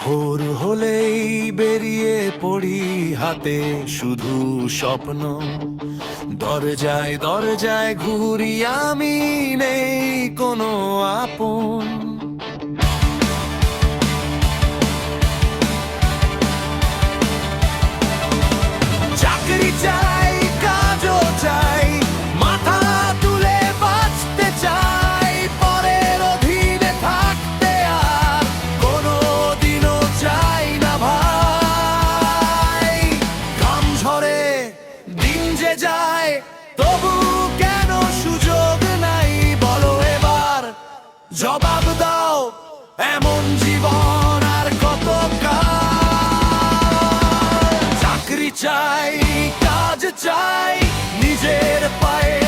ভোর হলেই বেরিয়ে পড়ি, হাতে শুধু স্বপ্ন। দরজায় দরজায় ঘুরি আমি, নেই কোনো আপন। চাকরি চাই, কাজও চাই, মাথা তুলে বাঁচতে চাই, পরের অধীনে থাকতে আর কোনো দিনও চাই না ভাই। ঘাম ঝরে দিন যে যায়, তবু কেন সুযোগ নাই বলো এবার? জবাব দাও, এমন জীবন আর কত কাল? চাকরি চাই, কাজ চাই, নিজের পায়ে